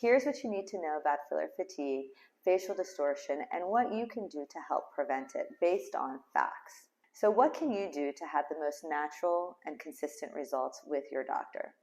Here's what you need to know about filler fatigue, facial distortion, and what you can do to help prevent it based on facts. So what can you do to have the most natural and consistent results with your doctor?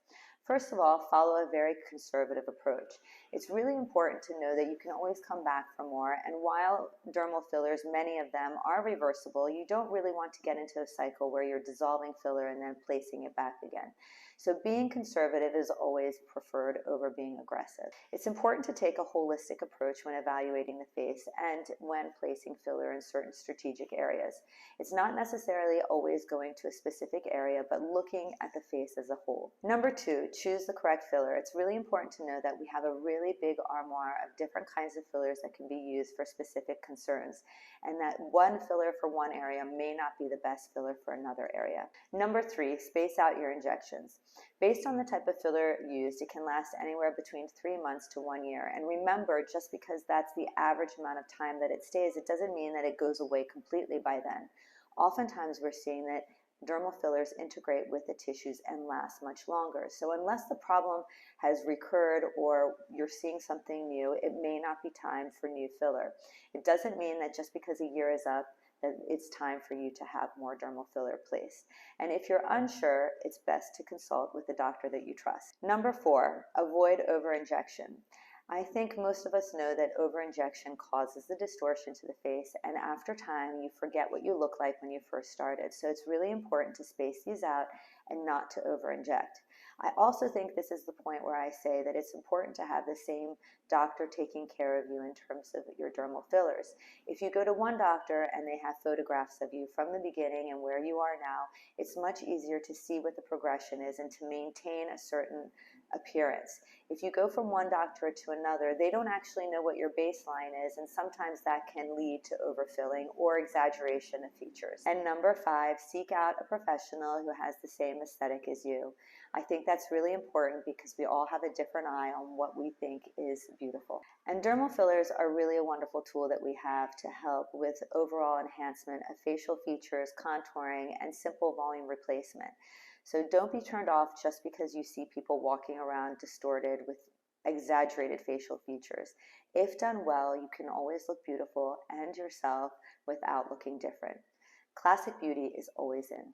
First of all, follow a very conservative approach. It's really important to know that you can always come back for more, and while dermal fillers, many of them are reversible, you don't really want to get into a cycle where you're dissolving filler and then placing it back again. So being conservative is always preferred over being aggressive. It's important to take a holistic approach when evaluating the face and when placing filler in certain strategic areas. It's not necessarily always going to a specific area, but looking at the face as a whole. Number 2, choose the correct filler. It's really important to know that we have a really big armoire of different kinds of fillers that can be used for specific concerns, and that one filler for one area may not be the best filler for another area. Number 3, space out your injections. Based on the type of filler used, it can last anywhere between 3 months to 1 year. And remember, just because that's the average amount of time that it stays, it doesn't mean that it goes away completely by then. Oftentimes we're seeing that dermal fillers integrate with the tissues and last much longer. So unless the problem has recurred or you're seeing something new, it may not be time for new filler. It doesn't mean that just because a year is up, that it's time for you to have more dermal filler placed. And if you're unsure, it's best to consult with a doctor that you trust. Number 4, avoid overinjection. I think most of us know that overinjection causes the distortion to the face, and after time you forget what you look like when you first started. So it's really important to space these out and not to overinject. I also think this is the point where I say that it's important to have the same doctor taking care of you in terms of your dermal fillers. If you go to one doctor and they have photographs of you from the beginning and where you are now, it's much easier to see what the progression is and to maintain a certain appearance. If you go from one doctor to another, they don't actually know what your baseline is, and sometimes that can lead to overfilling or exaggeration of features. And number 5, seek out a professional who has the same aesthetic as you. I think that's really important because we all have a different eye on what we think is beautiful. And dermal fillers are really a wonderful tool that we have to help with overall enhancement of facial features, contouring, and simple volume replacement. So don't be turned off just because you see people walking around distorted with exaggerated facial features. If done well, you can always look beautiful and yourself without looking different. Classic beauty is always in.